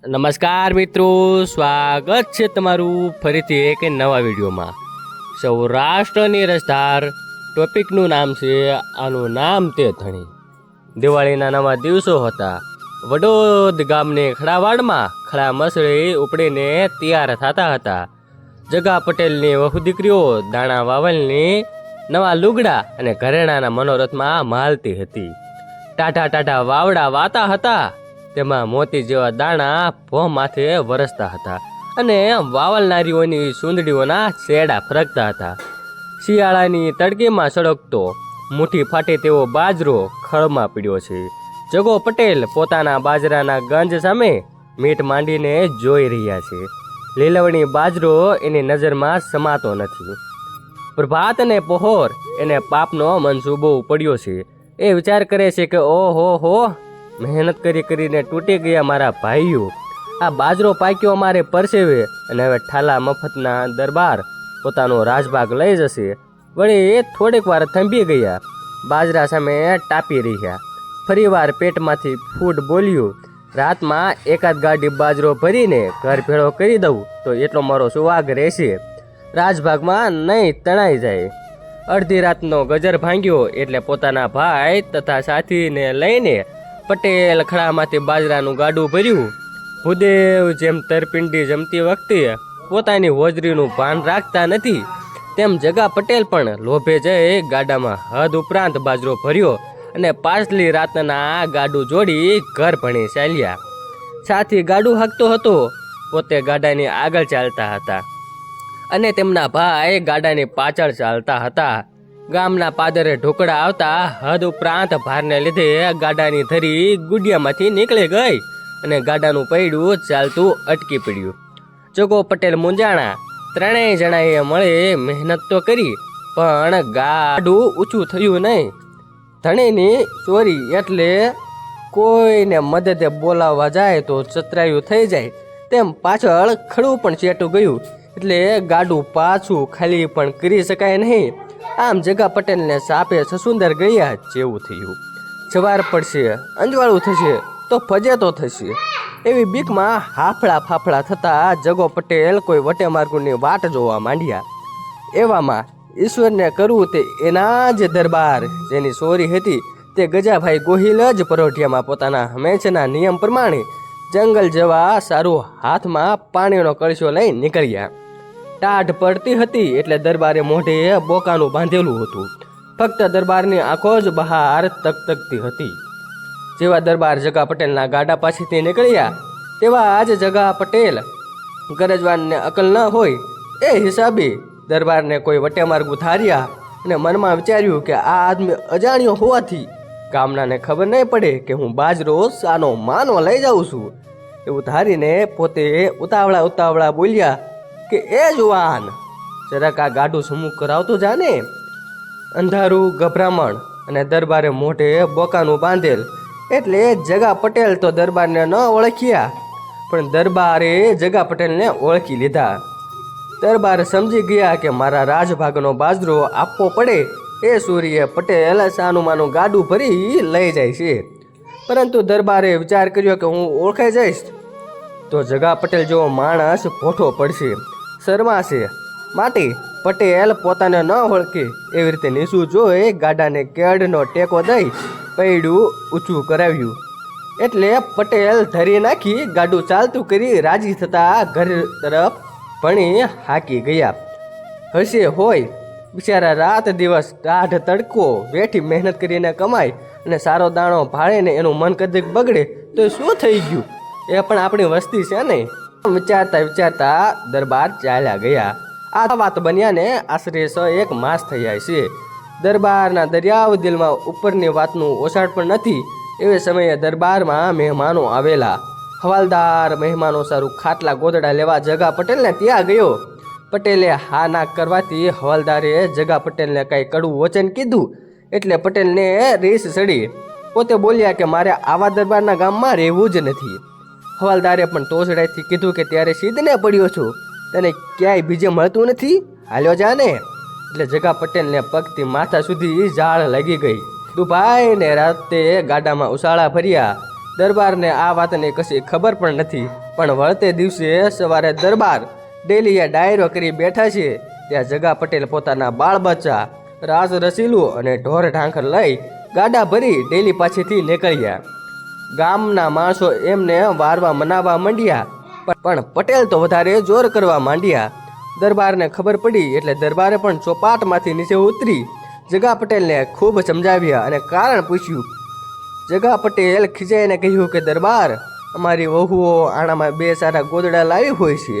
નમસ્કાર મિત્રો, સ્વાગત છે તમારું ફરીથી એક નવા વિડીયોમાં. સૌરાષ્ટ્રની રસધાર ટોપિકનું નામ છે આનું નામ તે ધણી. દિવાળીના નવા દિવસો હતા. વડોદ ગામની ખડાવાડમાં ખડા મસળી ઉપડીને તૈયાર થતા હતા. જગા પટેલની વહુ દીકરીઓ દાણા વાવલની નવા લુગડા અને ઘરેણાના મનોરથમાં માલતી હતી. ટાઢા ટાઢા વાવડા વાતા હતા, તેમાં મોતી જેવા દાણા ભોં માથે વરસતા હતા અને વાવલનારીઓની સુંદડીઓના છેડા ફરકતા હતા. શિયાળાની તડકીમાં સળગતો મુઠ્ઠી ફાટે તેવો બાજરો ખળમાં પીડ્યો છે. જગો પટેલ પોતાના બાજરાના ગંજ સામે મીઠ માંડીને જોઈ રહ્યા છે. લીલવણી બાજરો એની નજરમાં સમાતો નથી. પ્રભાત અને પહોર એને પાપનો મનસૂબો પડ્યો છે. એ વિચાર કરે છે કે ઓહો હો, મહેનત કરીને તૂટી ગયા મારા ભાઈઓ. આ બાજરો પાક્યો અમારે પરસેવે અને હવે ઠાલા મફતના દરબાર પોતાનો રાજભાગ લઈ જશે. વળી થોડીક વાર થંભી ગયા, બાજરા સામે ટાપી રહ્યા. ફરીવાર પેટમાંથી ફૂડ બોલ્યું, રાતમાં એકાદ ગાડી બાજરો ભરીને ઘર ભેળો કરી દઉં તો એટલો મારો સુવાગ રહેશે, રાજભાગમાં નહીં તણાઈ જાય. અડધી રાતનો ગજર ભાંગ્યો એટલે પોતાના ભાઈ તથા સાથીને લઈને પટેલ ખડામાંથી બાજરાનું ગાડું ભર્યું. ભૂદેવ જેમ તરપિંડી જમતી વખતે પોતાની હોજરીનું ભાન રાખતા નથી, તેમ જગા પટેલ પણ લોભે જઈ ગાડામાં હદ ઉપરાંત બાજરો ભર્યો અને પાછલી રાતના ગાડું જોડી ઘર ભણી ચાલ્યા. સાથી ગાડું હાંકતો હતો, પોતે ગાડાની આગળ ચાલતા હતા અને તેમના ભાઈ ગાડાની પાછળ ચાલતા હતા. ગામના પાદરે ઢોકળા આવતા હદ ઉપરાંત ભારને લીધે ગાડાની ધરી ગુડિયામાંથી નીકળી ગઈ અને ગાડાનું પૈડું ચાલતું અટકી પડ્યું. જગો પટેલ મૂંઝાણા. ત્રણેય જણાએ મળી મહેનત તો કરી, પણ ગાડું ઊંચું થયું નહીં. ધણીની ચોરી એટલે કોઈને મદદે બોલાવવા જાય તો ચતરાયું થઈ જાય, તેમ પાછળ ખડું પણ ચેટું ગયું એટલે ગાડું પાછું ખાલી પણ કરી શકાય નહીં. આમ જગા પટેલને સાપે સસુંદર ગયા જેવું થયું. જવાર પડશે, અંજવાળું થશે તો ફજેતો થશે એવી બીકમાં હાફળા ફાફળા થતા જગો પટેલ કોઈ વટે માર્ગુની વાટ જોવા માંડ્યા. એવામાં ઈશ્વરને કરવું તે એના જ દરબાર જેની ચોરી હતી તે ગજાભાઈ ગોહિલ જ પરોઢિયામાં પોતાના હંમેશના નિયમ પ્રમાણે જંગલ જેવા સારું હાથમાં પાણીનો કળશો લઈ નીકળ્યા. ટાઢ પડતી હતી એટલે દરબારે મોઢે બોકાનું બાંધેલું હતું. ફક્ત દરબારની આંખો જ બહાર તકતકતી હતી. જેવા દરબાર જગા પટેલના ગાડા પાસેથી નીકળ્યા તેવા જ જગા પટેલ ગરજવાનને અકલ ન હોય એ હિસાબે દરબારને કોઈ વટે માર્ગું ધાર્યા અને મનમાં વિચાર્યું કે આ આદમી અજાણ્યો હોવાથી ગામનાને ખબર નહીં પડે કે હું બાજરો સાનો માનો લઈ જાઉં છું. એવું ધારીને પોતે ઉતાવળા બોલ્યા કે એ જુવાન, જરાક આ ગાડું સમૂહ કરાવતો જાને. અંધારું ગભરામણ અને દરબારે મોઢે બોકાનું બાંધેલ એટલે જગા પટેલ તો દરબારને ન ઓળખ્યા, પણ દરબારે જગા પટેલને ઓળખી લીધા. દરબાર સમજી ગયા કે મારા રાજભાગનો બાજરો આપવો પડે એ સૂર્ય પટેલ સાનુમાનું ગાડું ભરી લઈ જાય છે. પરંતુ દરબારે વિચાર કર્યો કે હું ઓળખાઈ જઈશ તો જગા પટેલ જેવો માણસ ભોઠો પડશે, શરમાશે. માટે પટેલ પોતાને ન ઓળખે એવી રીતે નીચું જોઈ ગાડાને કેડનો ટેકો દઈ પૈડું ઊંચું કરાવ્યું. એટલે પટેલ ધરી નાખી ગાડું ચાલતું કરી રાજી થતા ઘર તરફ ભણી હાકી ગયા. હશે હોય બિચારા રાત દિવસ ટાઢ તડકો વેઠી મહેનત કરીને કમાય અને સારો દાણો ભાળે ને એનું મન કદીક બગડે તો શું થઈ ગયું, એ પણ આપણી વસ્તી છે ને. વિચારતા દરબાર ચાલ્યા ગયા. આ વાત બન્યાને આશરે 1 માસ થયા છે. દરબારના દરિયાવ દિલમાં ઉપરની વાતનું ઓસાડ પણ નથી. એવે સમયે દરબારમાં મહેમાનો આવેલા. હવાલદાર મહેમાનો સારું ખાટલા ગોદડા લેવા જગા પટેલને ત્યાં ગયો. પટેલે હા ના કરવાથી હવાલદારે જગા પટેલને કાંઈ કડવું વચન કીધું એટલે પટેલને રીસ ચડી. પોતે બોલ્યા કે મારે આવા દરબારના ગામમાં રહેવું જ નથી. હવાલદારે પણ તોછડાઈથી કીધું કે ત્યારે સીધને પડ્યો છું, તને ક્યાંય બીજે મળતું નથી, હાલ્યો જાને. એટલે જગા પટેલને પગથી માથા સુધી ઝાડ લાગી ગઈ. દુભાઈને રાતે ગાડામાં ઉછાળા ભર્યા. દરબારને આ વાતની કશી ખબર પણ નથી. પણ વળતે દિવસે સવારે દરબાર ડેલીએ ડાયરો કરી બેઠા છે ત્યાં જગા પટેલ પોતાના બાળ બચ્ચા રાસ રસીલું અને ઢોર ઢાંખર લઈ ગાડા ભરી ડેલી પાસેથી નીકળ્યા. ગામના માણસો એમને વારવા મનાવવા માંડ્યા, પણ પટેલ તો વધારે જોર કરવા માંડ્યા. દરબારને ખબર પડી એટલે દરબારે પણ ચોપાટમાંથી નીચે ઉતરી જગા પટેલને ખૂબ સમજાવ્યા અને કારણ પૂછ્યું. જગા પટેલ ખીજાઈને કહ્યું કે દરબાર, અમારી વહુઓ આણામાં 2 સારા ગોદડા લાવી હોય છે,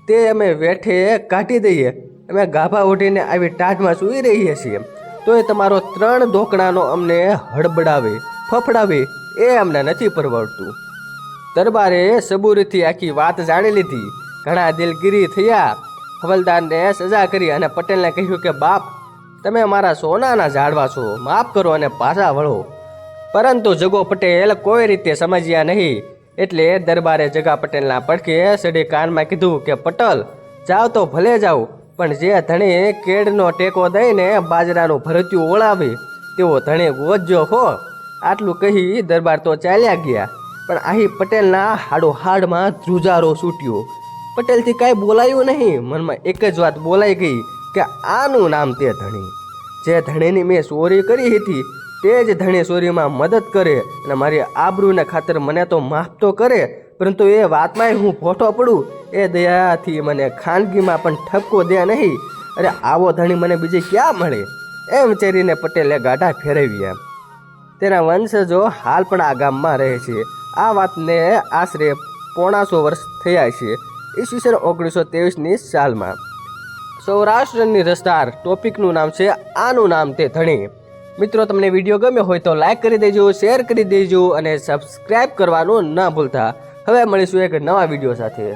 તે અમે વેઠે કાઢી દઈએ. અમે ગાભા ઓઢીને આવી ટાઢમાં સૂઈ રહીએ છીએ, તોય તમારો 3 ધોકણાનો અમને હડબડાવે ફફડાવે એ અમને નથી પરવડતું. દરબારે સબૂરીથી આખી વાત જાણી લીધી. ઘણા દિલગીરી થયા. હવલદારને સજા કરી અને પટેલને કહ્યું કે બાપ, તમે મારા સોનાના ઝાડવા છો, માફ કરો અને પાછા વળો. પરંતુ જગો પટેલ કોઈ રીતે સમજ્યા નહીં, એટલે દરબારે જગા પટેલના પડખે સડી કાનમાં કીધું કે પટેલ, જાઓ તો ભલે જાઓ, પણ જે ધણી કેળનો ટેકો દઈને બાજરાનું ભરત્યું ઓળાવે તેવો ધણી ગોતજો હો. આટલું કહી દરબાર તો ચાલ્યા ગયા, પણ આહી પટેલના હાડોહાડમાં ધ્રુજારો છૂટ્યો. પટેલથી કાંઈ બોલાયું નહીં. મનમાં એક જ વાત બોલાઈ ગઈ કે આનું નામ તે ધણી. જે ધણીની મેં ચોરી કરી હતી તે જ ધણી ચોરીમાં મદદ કરે અને મારી આબરૂને ખાતર મને તો માફ તો કરે, પરંતુ એ વાતમાંય હું ભોઠો પડું એ દયાથી મને ખાનગીમાં પણ ઠપકો દે નહીં. અરે આવો ધણી મને બીજે ક્યાં મળે? એમ વિચારીને પટેલે ગાડા ફેરવ્યા. તેના વંશજો હાલ પણ આ ગામમાં રહે છે. આ વાતને આશરે 150 વર્ષ થયા છે. ઈસવીસન 1923ની સાલમાં. સૌરાષ્ટ્રની રસધાર ટોપિકનું નામ છે આનું નામ તે ધણી. મિત્રો, તમને વિડીયો ગમ્યો હોય તો લાઈક કરી દેજો, શેર કરી દેજો અને સબસ્ક્રાઈબ કરવાનું ન ભૂલતા. હવે મળીશું એક નવા વિડીયો સાથે.